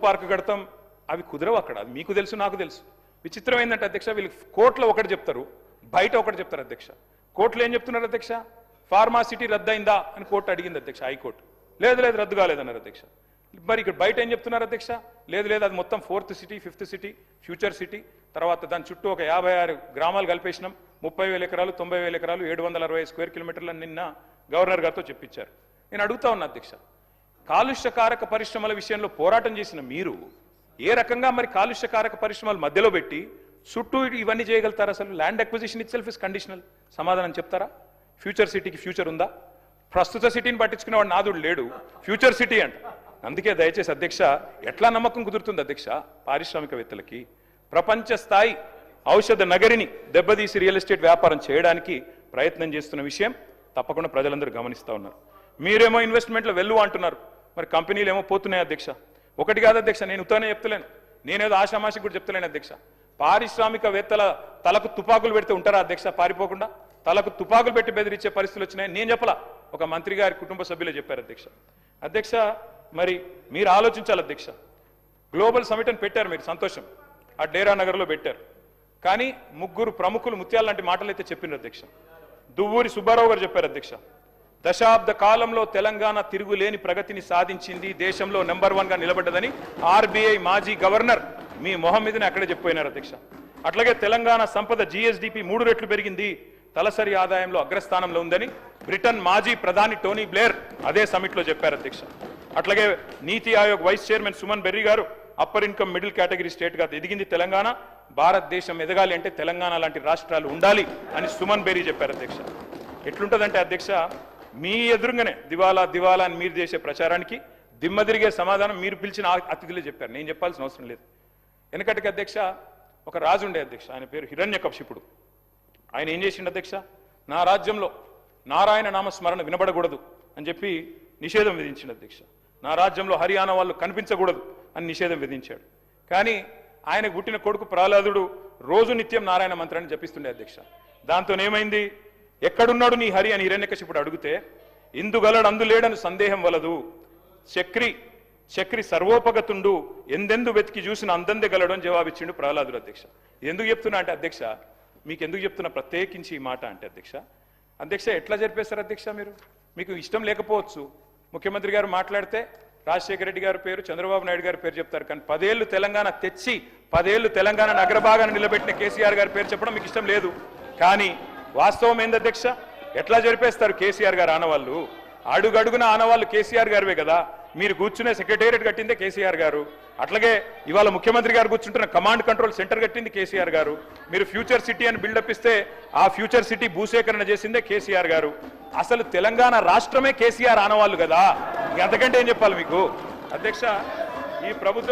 park కడతాం అవి కుదరవు అక్కడ అది మీకు తెలుసు నాకు తెలుసు విచిత్రం ఏంటంటే అధ్యక్ష వీళ్ళు కోర్టులో ఒకటి చెప్తారు బయట ఒకటి చెప్తారు అధ్యక్ష కోర్టులో ఏం చెప్తున్నారు అధ్యక్ష ఫార్మాసిటీ రద్దయిందా అని కోర్టు అడిగింది అధ్యక్ష హైకోర్టు లేదు లేదు రద్దు కాలేదన్నారు అధ్యక్ష మరి ఇక్కడ బయట ఏం చెప్తున్నారు అధ్యక్ష లేదు లేదు అది మొత్తం 4th city 5th city future city తర్వాత దాని చుట్టూ ఒక 56 గ్రామాలు కలిపేసినాం 30,000 ఎకరాలు 90,000 ఎకరాలు 760 స్క్వేర్ కిలోమీటర్లు నిన్న గవర్నర్ గారితో చెప్పించారు నేను అడుగుతా ఉన్నా అధ్యక్ష కాలుష్యకారక పరిశ్రమల విషయంలో పోరాటం చేసిన మీరు ఏ రకంగా మరి కాలుష్యకారక పరిశ్రమల మధ్యలో పెట్టి చుట్టూ ఇవన్నీ చేయగలుగుతారు అసలు land acquisition it self is conditional సమాధానం చెప్తారా ఫ్యూచర్ సిటీకి ఫ్యూచర్ ఉందా ప్రస్తుత సిటీని పట్టించుకునేవాడు నాదుడు లేడు ఫ్యూచర్ సిటీ అంట అందుకే దయచేసి అధ్యక్ష ఎట్లా నమ్మకం కుదురుతుంది అధ్యక్ష పారిశ్రామికవేత్తలకి ప్రపంచ స్థాయి ఔషధ నగరిని దెబ్బతీసి రియల్ ఎస్టేట్ వ్యాపారం చేయడానికి ప్రయత్నం చేస్తున్న విషయం తప్పకుండా ప్రజలందరూ గమనిస్తూ ఉన్నారు మీరేమో ఇన్వెస్ట్మెంట్లో వెళ్ళు అంటున్నారు మరి కంపెనీలు ఏమో పోతున్నాయి అధ్యక్ష ఒకటి కాదు అధ్యక్ష నేను ఉత్తనే చెప్తలేను నేనేదో ఆషామాషి కూడా చెప్తలేను అధ్యక్ష పారిశ్రామికవేత్తల తలకు తుపాకులు పెడితే ఉంటారా అధ్యక్ష పారిపోకుండా తలకు తుపాకులు పెట్టి బెదిరించే పరిస్థితులు వచ్చినాయి నేను చెప్పలా ఒక మంత్రి గారి కుటుంబ సభ్యులే చెప్పారు అధ్యక్ష అధ్యక్ష మరి మీరు ఆలోచించాలి అధ్యక్ష గ్లోబల్ సమిట్ అని పెట్టారు మీరు సంతోషం ఆ డేరా నగర్లో పెట్టారు కానీ ముగ్గురు ప్రముఖులు ముత్యాల లాంటి మాటలు అయితే చెప్పినారు అధ్యక్ష దువ్వూరి సుబ్బారావు గారు చెప్పారు అధ్యక్ష దశాబ్ద కాలంలో తెలంగాణ తిరుగులేని ప్రగతిని సాధించింది దేశంలో నెంబర్ 1గా నిలబడ్డదని ఆర్బీఐ మాజీ గవర్నర్ మీ మొహం మీదనే అక్కడే చెప్పిపోయినారు అధ్యక్ష అట్లాగే తెలంగాణ సంపద జీఎస్డీపీ 3 రెట్లు పెరిగింది తలసరి ఆదాయంలో అగ్రస్థానంలో ఉందని బ్రిటన్ మాజీ ప్రధాని టోనీ బ్లేర్ అదే సమిట్లో చెప్పారు అధ్యక్ష అట్లాగే నీతి ఆయోగ్ వైస్ చైర్మన్ సుమన్ బెర్రీ గారు అప్పర్ ఇన్కమ్ మిడిల్ కేటగిరీ స్టేట్గా ఎదిగింది తెలంగాణ భారతదేశం ఎదగాలి అంటే తెలంగాణ లాంటి రాష్ట్రాలు ఉండాలి అని సుమన్ బెర్రీ చెప్పారు అధ్యక్ష ఎట్లుంటుందంటే అధ్యక్ష మీ ఎదురుగానే దివాలా దివాలా అని మీరు చేసే ప్రచారానికి దిమ్మ తిరిగే సమాధానం మీరు పిలిచిన అతిథులే చెప్పారు నేను చెప్పాల్సిన అవసరం లేదు వెనకటికి అధ్యక్ష ఒక రాజు ఉండే అధ్యక్ష ఆయన పేరు హిరణ్యకశిపుడు ఆయన ఏం చేసిండు అధ్యక్ష నా రాజ్యంలో నారాయణ నామస్మరణ వినబడకూడదు అని చెప్పి నిషేధం విధించిండు అధ్యక్ష నా రాజ్యంలో హరియానా వాళ్ళు కనిపించకూడదు అని నిషేధం విధించాడు కానీ ఆయనకు పుట్టిన కొడుకు ప్రహ్లాదుడు రోజు నిత్యం నారాయణ మంత్రాన్ని జపిస్తుండే అధ్యక్ష దాంతో ఏమైంది ఎక్కడున్నాడు నీ హరి అని హిరణ్యకశిపుడు అడిగితే ఇందుగలడు అందులేడని సందేహం వలదు చక్రి సర్వోపగతుండు ఎందెందు వెతికి చూసిన అందందే గలడు అని జవాబిచ్చిండు ప్రహ్లాదుడు అధ్యక్ష ఎందుకు చెప్తున్నా అంటే అధ్యక్ష మీకు ఎందుకు చెప్తున్నా ప్రత్యేకించి ఈ మాట అంటే అధ్యక్ష ఎట్లా జరిపేస్తారు అధ్యక్ష మీరు మీకు ఇష్టం లేకపోవచ్చు ముఖ్యమంత్రి గారు మాట్లాడితే రాజశేఖర రెడ్డి గారి పేరు చంద్రబాబు నాయుడు గారి పేరు చెప్తారు కానీ 10 ఏళ్ళు తెలంగాణ తెచ్చి 10 ఏళ్ళు తెలంగాణ అగ్రభాగాన్ని నిలబెట్టిన కేసీఆర్ గారి పేరు చెప్పడం మీకు ఇష్టం లేదు కానీ వాస్తవం ఏంది అధ్యక్ష ఎట్లా జరిపేస్తారు కేసీఆర్ గారు ఆనవాళ్ళు అడుగడుగున ఆనవాళ్ళు కేసీఆర్ గారివే కదా మీరు కూర్చునే సెక్రటేరియట్ కట్టిందే కేసీఆర్ గారు అట్లాగే ఇవాళ ముఖ్యమంత్రి గారు కూర్చుంటున్న కమాండ్ కంట్రోల్ సెంటర్ కట్టింది కేసీఆర్ గారు మీరు ఫ్యూచర్ సిటీ అని బిల్డప్ ఇస్తే ఆ ఫ్యూచర్ సిటీ భూసేకరణ చేసిందే కేసీఆర్ గారు అసలు తెలంగాణ రాష్ట్రమే కేసీఆర్ ఆనవాళ్ళు కదా అంతకంటే ఏం చెప్పాలి మీకు అధ్యక్ష ఈ ప్రభుత్వం